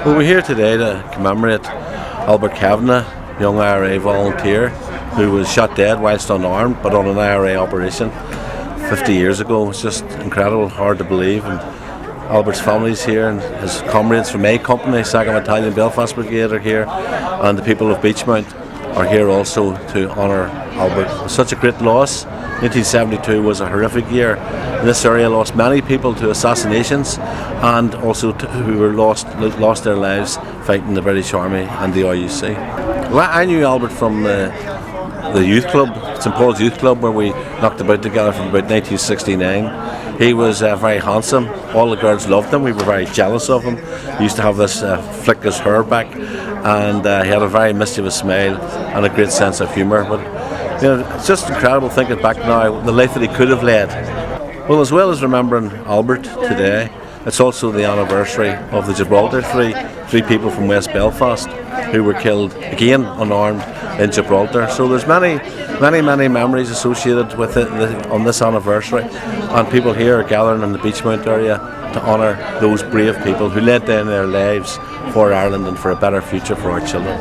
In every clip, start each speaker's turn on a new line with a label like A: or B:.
A: Well, we're here today to commemorate Albert Kavanagh, young IRA volunteer who was shot dead whilst unarmed but on an IRA operation 50 years ago. It's just incredible, hard to believe. And Albert's family's here, and his comrades from A Company, 2nd Battalion Belfast Brigade are here, and the people of Beechmount are here also to honour Albert. It was such a great loss. 1972 was a horrific year. This area lost many people to assassinations, and also who were lost their lives fighting the British Army and the IUC. Well, I knew Albert from the youth club, St Paul's Youth Club, where we knocked about together from about 1969. He was very handsome. All the girls loved him. We were very jealous of him. He used to have this flick his hair back, and he had a very mischievous smile and a great sense of humour. But it's just incredible thinking back now, the life that he could have led. Well, as well as remembering Albert today, it's also the anniversary of the Gibraltar three people from West Belfast who were killed, again unarmed, in Gibraltar. So there's many memories associated with it on this anniversary, and people here are gathering in the Beechmount area to honour those brave people who laid down their lives for Ireland and for a better future for our children.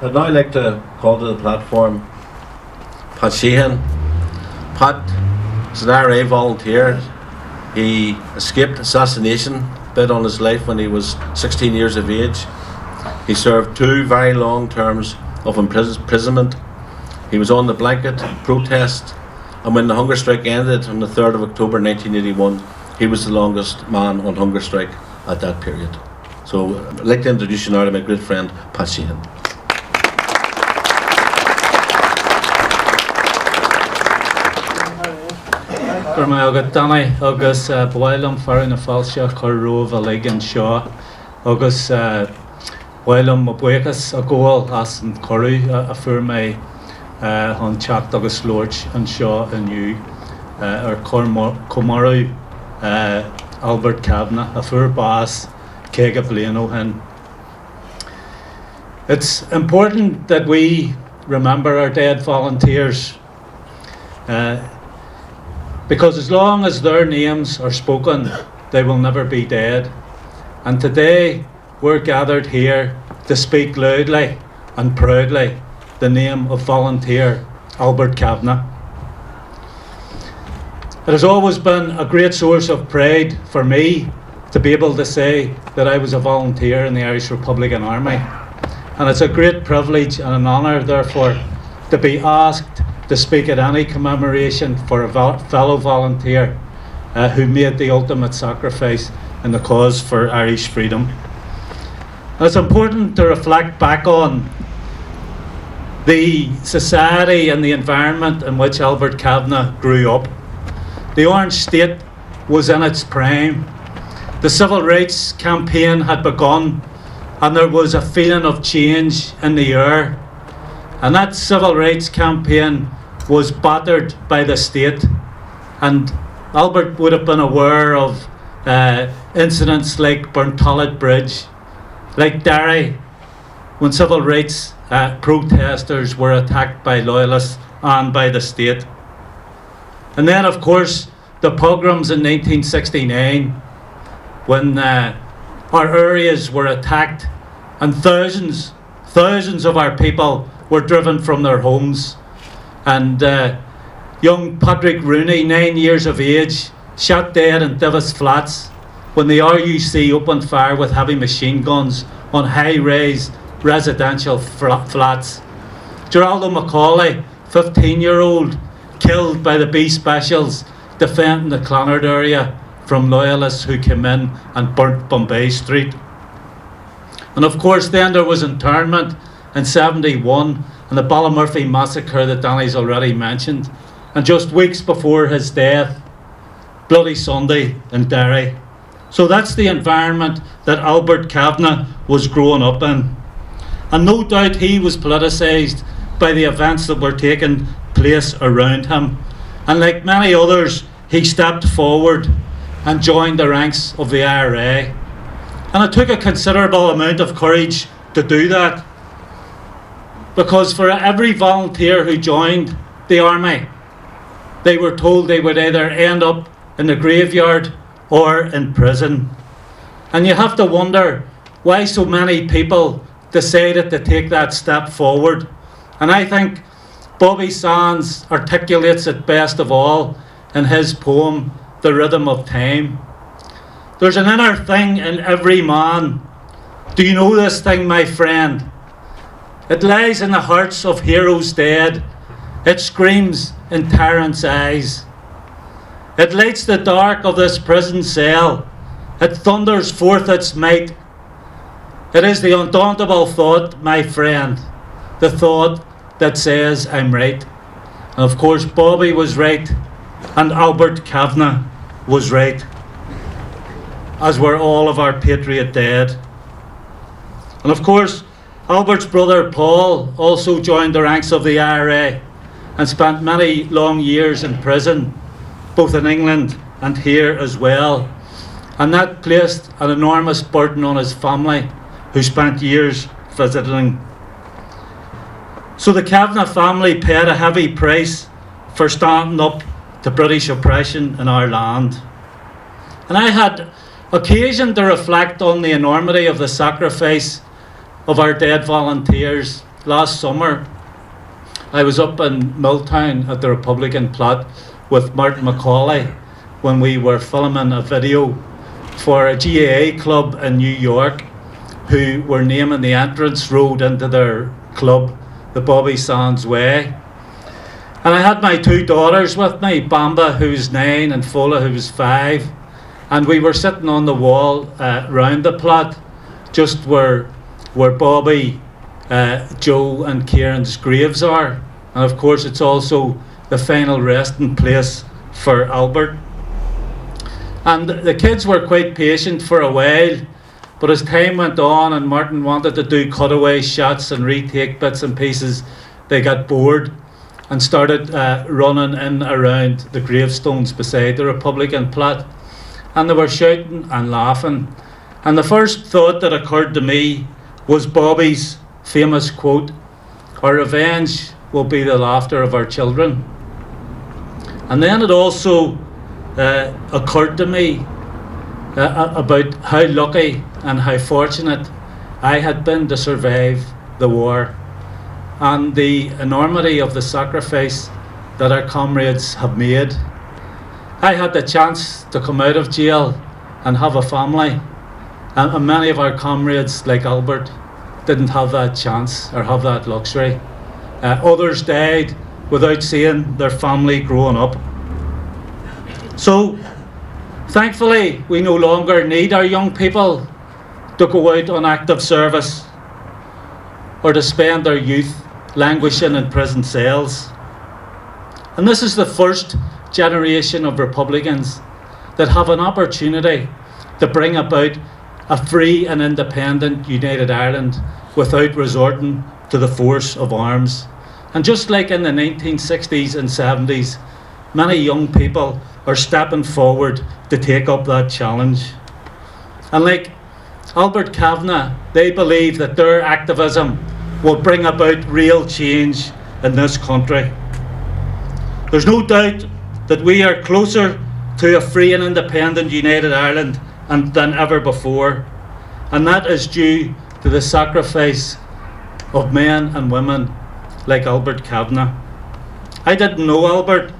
A: I'd now like to call to the platform Pat Sheehan. Pat is an IRA volunteer. He escaped assassination bid on his life when he was 16 years of age. He served 2 very long terms of imprisonment. He was on the blanket protest, and when the hunger strike ended on the 3rd of October 1981, he was the longest man on hunger strike at that period. So I'd like to introduce you now to my great friend Pat Sheehan.
B: Danny agus bhailam fear na fáilte chur romh a lig an seo agus bhailam mo buchas a ggóil as an choirú a fuair mé an teacht agus lóirt an seo inniu ar commemoration Albert Kavanagh a fuair bás céige bliain ó hin. It's important that we remember our dead volunteers. Because as long as their names are spoken, they will never be dead. And today we're gathered here to speak loudly and proudly the name of volunteer Albert Kavanagh. It has always been a great source of pride for me to be able to say that I was a volunteer in the Irish Republican Army. And it's a great privilege and an honour, therefore, to be asked to speak at any commemoration for a fellow volunteer who made the ultimate sacrifice in the cause for Irish freedom. And it's important to reflect back on the society and the environment in which Albert Kavanagh grew up. The Orange State was in its prime. The civil rights campaign had begun, and there was a feeling of change in the air. And that civil rights campaign was battered by the state, and Albert would have been aware of incidents like Burntollet Bridge, like Derry, when civil rights protesters were attacked by loyalists and by the state. And then, of course, the pogroms in 1969, when our areas were attacked and thousands of our people were driven from their homes. And young Patrick Rooney, 9 years of age, shot dead in Divis Flats when the RUC opened fire with heavy machine guns on high-rise residential flats. Geraldo Macaulay, 15-year-old, killed by the B Specials defending the Clonard area from loyalists who came in and burnt Bombay Street. And of course then there was internment in 71 and the Ballymurphy massacre that Danny's already mentioned, and just weeks before his death, Bloody Sunday in Derry. So that's the environment that Albert Kavanagh was growing up in. And no doubt he was politicised by the events that were taking place around him. And like many others, he stepped forward and joined the ranks of the IRA. And it took a considerable amount of courage to do that, because for every volunteer who joined the army, they were told they would either end up in the graveyard or in prison. And you have to wonder why so many people decided to take that step forward. And I think Bobby Sands articulates it best of all in his poem, The Rhythm of Time. There's an inner thing in every man. Do you know this thing, my friend? It lies in the hearts of heroes dead. It screams in tyrants' eyes. It lights the dark of this prison cell. It thunders forth its might. It is the undauntable thought, my friend, the thought that says I'm right. And of course, Bobby was right, and Albert Kavanagh was right, as were all of our patriot dead. And of course, Albert's brother Paul also joined the ranks of the IRA and spent many long years in prison, both in England and here as well. And that placed an enormous burden on his family, who spent years visiting. So the Kavanagh family paid a heavy price for standing up to British oppression in our land. And I had occasion to reflect on the enormity of the sacrifice of our dead volunteers. Last summer, I was up in Milltown at the Republican plot with Martin Macaulay when we were filming a video for a GAA club in New York, who were naming the entrance road into their club the Bobby Sands Way. And I had my two daughters with me, Bamba, who's 9, and Fola, who was 5. And we were sitting on the wall round the plot, just where Bobby, Joe and Kieran's graves are. And of course it's also the final resting place for Albert. And the kids were quite patient for a while, but as time went on and Martin wanted to do cutaway shots and retake bits and pieces, they got bored and started running in around the gravestones beside the Republican plot. And they were shouting and laughing. And the first thought that occurred to me was Bobby's famous quote, "Our revenge will be the laughter of our children." And then it also occurred to me about how lucky and how fortunate I had been to survive the war, and the enormity of the sacrifice that our comrades have made. I had the chance to come out of jail and have a family, and many of our comrades, like Albert, didn't have that chance or have that luxury. Others died without seeing their family growing up. So, thankfully, we no longer need our young people to go out on active service or to spend their youth languishing in prison cells. And this is the first generation of Republicans that have an opportunity to bring about a free and independent United Ireland without resorting to the force of arms. And just like in the 1960s and 70s, many young people are stepping forward to take up that challenge. And like Albert Kavanagh, they believe that their activism will bring about real change in this country. There's no doubt that we are closer to a free and independent United Ireland than ever before, and that is due to the sacrifice of men and women like Albert Kavanagh. I didn't know Albert,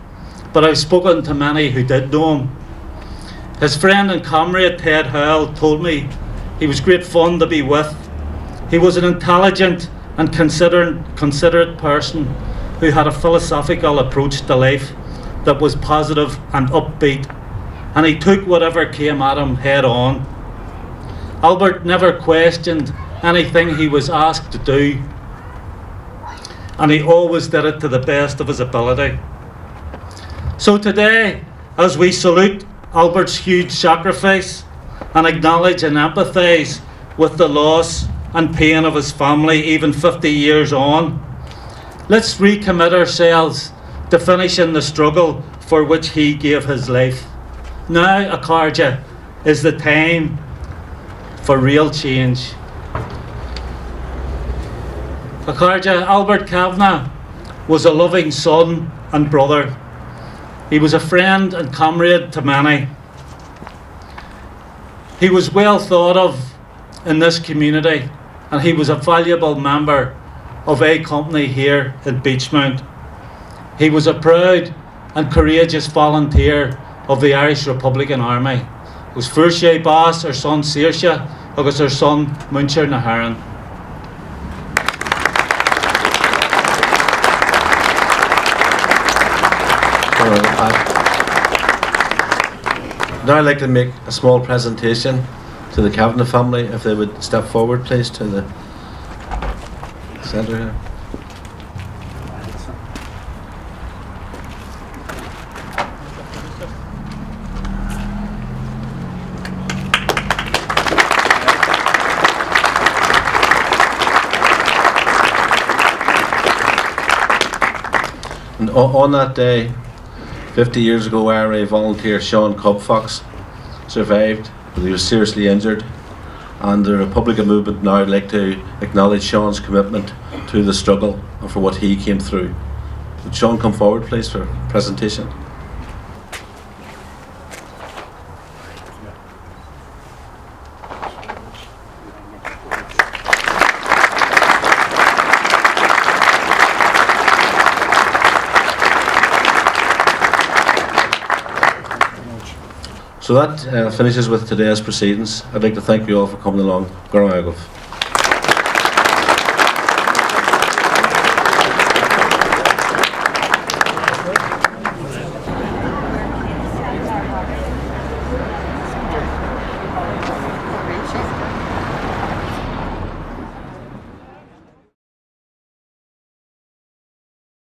B: but I've spoken to many who did know him. His friend and comrade Ted Howell told me he was great fun to be with. He was an intelligent and considerate person who had a philosophical approach to life that was positive and upbeat, and he took whatever came at him head on. Albert never questioned anything he was asked to do, and he always did it to the best of his ability. So today, as we salute Albert's huge sacrifice and acknowledge and empathise with the loss and pain of his family even 50 years on. Let's recommit ourselves to finishing the struggle for which he gave his life. Now, Akarja, is the time for real change. Óglach Albert Kavanagh was a loving son and brother. He was a friend and comrade to many. He was well thought of in this community, and he was a valuable member of a company here in Beechmount. He was a proud and courageous volunteer of the Irish Republican Army. It was Fúrse Bás ar son Saoirse agus ar son Muncher na Haran.
A: Now I'd like to make a small presentation to the Kavanagh family, if they would step forward please to the centre here. And on that day, 50 years ago, IRA volunteer Sean Cubfox survived, but he was seriously injured. And the Republican movement now would like to acknowledge Sean's commitment to the struggle and for what he came through. Would Sean come forward please for presentation? So that finishes with today's proceedings. I'd like to thank you all for coming along. Go on, Óglach.